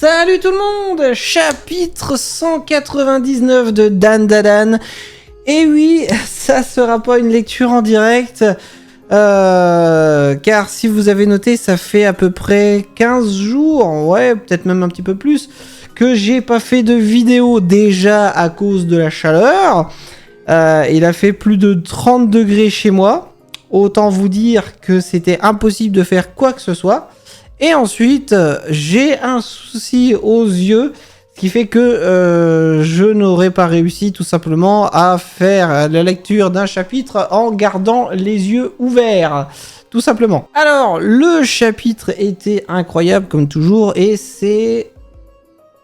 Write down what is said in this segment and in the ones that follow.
Salut tout le monde, chapitre 199 de Dan Dadan. Et oui, ça sera pas une lecture en direct, car si vous avez noté, ça fait à peu près 15 jours, ouais, peut-être même un petit peu plus, que j'ai pas fait de vidéo déjà à cause de la chaleur. Il a fait plus de 30 degrés chez moi, autant vous dire que c'était impossible de faire quoi que ce soit. Et ensuite, j'ai un souci aux yeux, ce qui fait que je n'aurais pas réussi tout simplement à faire la lecture d'un chapitre en gardant les yeux ouverts, tout simplement. Alors, le chapitre était incroyable comme toujours, et c'est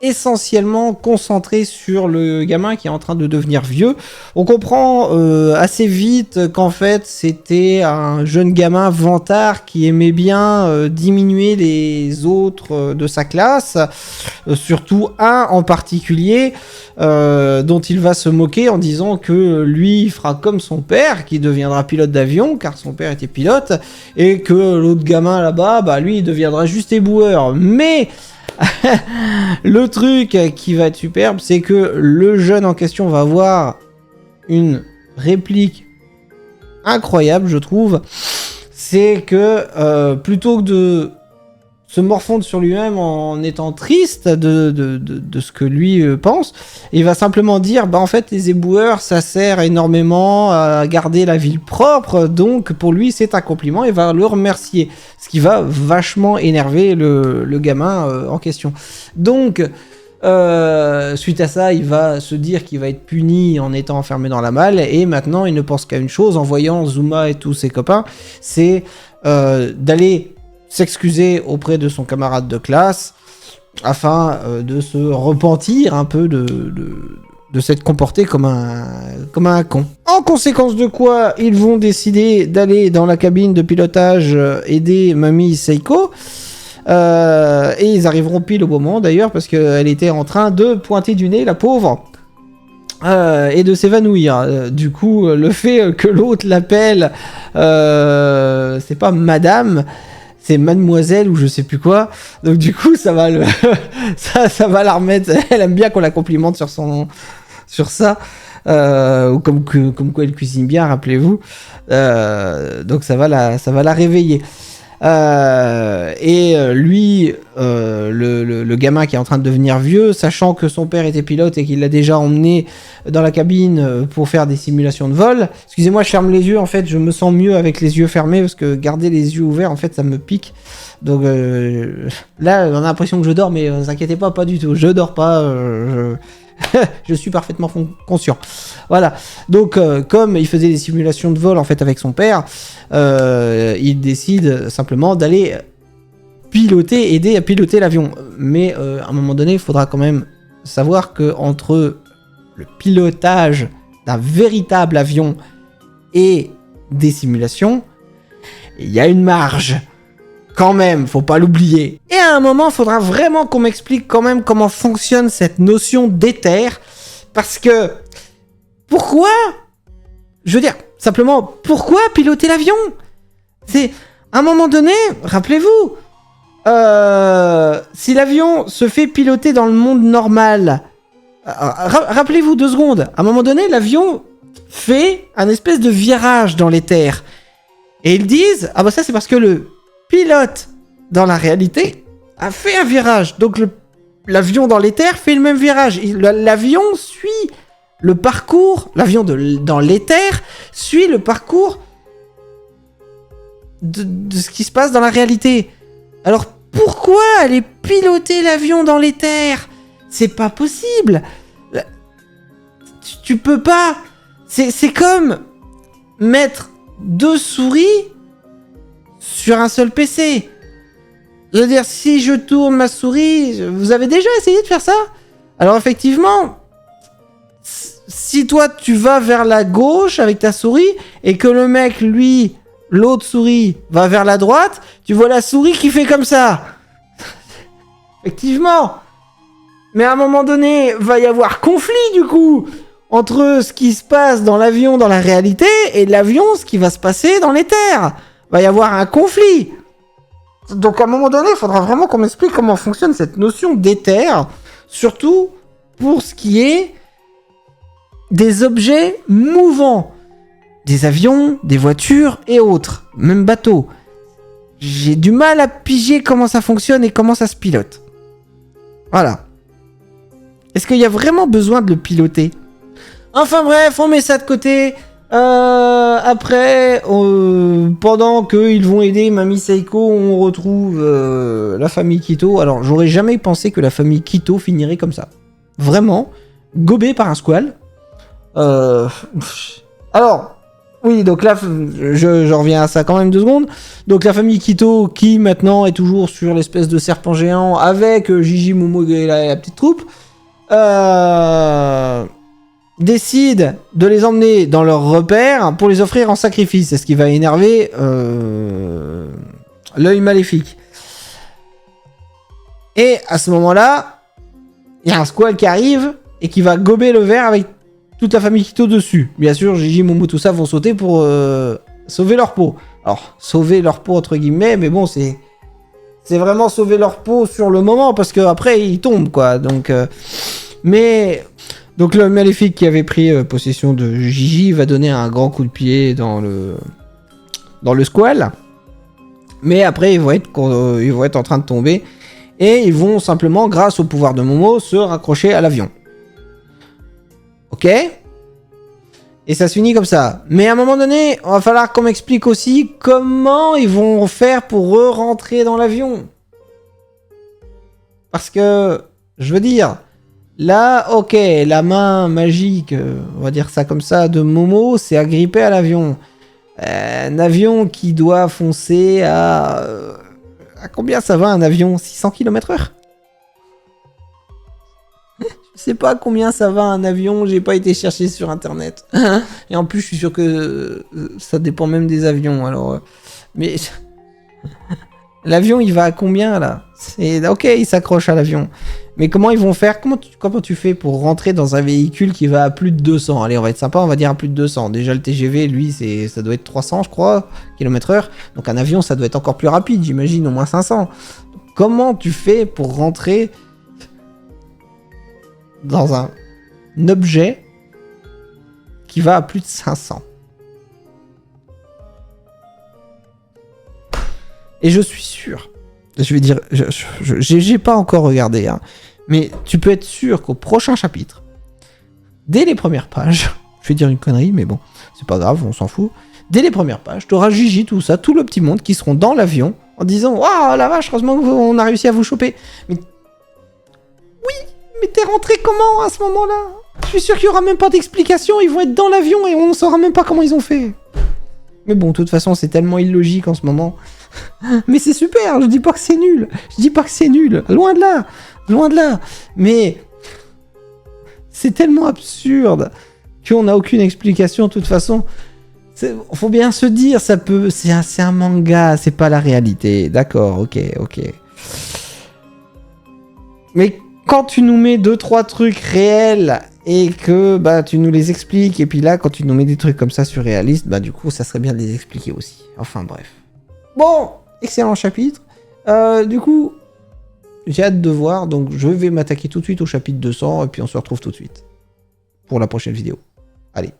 essentiellement concentré sur le gamin qui est en train de devenir vieux. On comprend assez vite qu'en fait c'était un jeune gamin vantard qui aimait bien diminuer les autres de sa classe, surtout un en particulier dont il va se moquer en disant que lui il fera comme son père qui deviendra pilote d'avion car son père était pilote, et que l'autre gamin là-bas, bah lui il deviendra juste éboueur. Mais le truc qui va être superbe, c'est que le jeune en question va avoir une réplique incroyable, je trouve. C'est que plutôt que de se morfondre sur lui-même en étant triste de ce que lui pense, il va simplement dire bah en fait les éboueurs ça sert énormément à garder la ville propre, donc pour lui c'est un compliment, il va le remercier, ce qui va vachement énerver le gamin en question. Donc suite à ça, il va se dire qu'il va être puni en étant enfermé dans la malle, et maintenant il ne pense qu'à une chose en voyant Zuma et tous ses copains, c'est d'aller s'excuser auprès de son camarade de classe afin de se repentir un peu de s'être comporté comme un con. En conséquence de quoi, ils vont décider d'aller dans la cabine de pilotage aider Mamie Seiko. Et ils arriveront pile au moment d'ailleurs parce qu'elle était en train de pointer du nez, la pauvre, et de s'évanouir. Du coup, le fait que l'autre l'appelle, c'est pas madame, c'est mademoiselle ou je sais plus quoi. Donc du coup, ça va ça va la remettre. Elle aime bien qu'on la complimente sur ça. Ou comme quoi elle cuisine bien, rappelez-vous. Donc ça va la réveiller. Lui, le gamin qui est en train de devenir vieux, sachant que son père était pilote et qu'il l'a déjà emmené dans la cabine pour faire des simulations de vol. Excusez-moi, je ferme les yeux, en fait, je me sens mieux avec les yeux fermés parce que garder les yeux ouverts, en fait, ça me pique. Donc là, on a l'impression que je dors, mais ne vous inquiétez pas du tout, je dors pas. Je suis parfaitement conscient. Voilà. Donc, comme il faisait des simulations de vol en fait avec son père, il décide simplement d'aller aider à piloter l'avion. Mais à un moment donné, il faudra quand même savoir que entre le pilotage d'un véritable avion et des simulations, il y a une marge. Quand même, faut pas l'oublier. Et à un moment, il faudra vraiment qu'on m'explique quand même comment fonctionne cette notion d'éther. Parce que... Pourquoi ? Je veux dire, simplement, pourquoi piloter l'avion ? C'est... À un moment donné, rappelez-vous, si l'avion se fait piloter dans le monde normal... rappelez-vous 2 secondes. À un moment donné, l'avion fait un espèce de virage dans l'éther. Et ils disent, ah bah ça c'est parce que le pilote, dans la réalité, a fait un virage. Donc l'avion dans l'éther fait le même virage. L'avion suit le parcours... L'avion dans l'éther suit le parcours de ce qui se passe dans la réalité. Alors pourquoi aller piloter l'avion dans l'éther ? C'est pas possible. Tu peux pas... C'est comme mettre 2 souris sur un seul PC. Je veux dire, si je tourne ma souris... Vous avez déjà essayé de faire ça ? Alors effectivement, si toi tu vas vers la gauche avec ta souris et que le mec, lui, l'autre souris, va vers la droite, tu vois la souris qui fait comme ça. Effectivement. Mais à un moment donné, va y avoir conflit du coup entre ce qui se passe dans l'avion dans la réalité et l'avion, ce qui va se passer dans l'éther. Va y avoir un conflit. Donc à un moment donné, il faudra vraiment qu'on m'explique comment fonctionne cette notion d'éther, surtout pour ce qui est des objets mouvants, des avions, des voitures et autres, même bateaux. J'ai du mal à piger comment ça fonctionne et comment ça se pilote. Voilà. Est-ce qu'il y a vraiment besoin de le piloter? Enfin bref, on met ça de côté. Après, pendant qu'ils vont aider Mamie Seiko, on retrouve la famille Kito. Alors, j'aurais jamais pensé que la famille Kito finirait comme ça. Vraiment, gobée par un squal. Alors, oui, donc là, je reviens à ça quand même 2 secondes. Donc la famille Kito, qui maintenant est toujours sur l'espèce de serpent géant avec Gigi, Momo et la petite troupe, décide de les emmener dans leur repère pour les offrir en sacrifice. C'est ce qui va énerver l'œil maléfique. Et à ce moment-là, il y a un squal qui arrive et qui va gober le verre avec toute la famille Kito dessus. Bien sûr, Gigi, Momo, tout ça vont sauter pour sauver leur peau. Alors, sauver leur peau entre guillemets, mais bon, c'est vraiment sauver leur peau sur le moment parce qu'après ils tombent quoi. Donc, donc le maléfique qui avait pris possession de Gigi va donner un grand coup de pied dans le squal. Mais après ils vont être en train de tomber et ils vont simplement, grâce au pouvoir de Momo, se raccrocher à l'avion. Ok? Et ça se finit comme ça. Mais à un moment donné, il va falloir qu'on m'explique aussi comment ils vont faire pour re-rentrer dans l'avion. Parce que, je veux dire, là, ok, la main magique, on va dire ça comme ça, de Momo, c'est agrippé à l'avion. Un avion qui doit foncer à... À combien ça va un avion? 600 km/h? Je sais pas combien ça va un avion, j'ai pas été chercher sur internet. Et en plus, je suis sûr que ça dépend même des avions. Alors, mais l'avion, il va à combien là? Ok, il s'accroche à l'avion. Mais comment ils vont faire? Comment tu fais pour rentrer dans un véhicule qui va à plus de 200? Allez, on va être sympa, on va dire à plus de 200. Déjà, le TGV, lui, ça doit être 300, je crois, km/h. Donc un avion, ça doit être encore plus rapide, j'imagine, au moins 500. Comment tu fais pour rentrer dans un objet qui va à plus de 500? Et je suis sûr, je vais dire, j'ai pas encore regardé, hein, mais tu peux être sûr qu'au prochain chapitre, dès les premières pages, je vais dire une connerie, mais bon, c'est pas grave, on s'en fout. Dès les premières pages, tu auras Gigi, tout ça, tout le petit monde qui seront dans l'avion en disant « Waouh, la vache, heureusement qu'on a réussi à vous choper !» Mais mais t'es rentré comment à ce moment-là? Je suis sûr qu'il y aura même pas d'explication, ils vont être dans l'avion et on saura même pas comment ils ont fait. Mais bon, de toute façon, c'est tellement illogique en ce moment. Mais c'est super, je dis pas que c'est nul. Je dis pas que c'est nul, loin de là. Loin de là. Mais c'est tellement absurde qu'on n'a aucune explication de toute façon. Faut bien se dire, c'est un manga, c'est pas la réalité. D'accord, ok. Mais quand tu nous mets 2-3 trucs réels et que bah tu nous les expliques, et puis là quand tu nous mets des trucs comme ça surréalistes, bah du coup ça serait bien de les expliquer aussi. Enfin bref. Bon, excellent chapitre. Du coup, j'ai hâte de voir, donc je vais m'attaquer tout de suite au chapitre 200 et puis on se retrouve tout de suite pour la prochaine vidéo. Allez.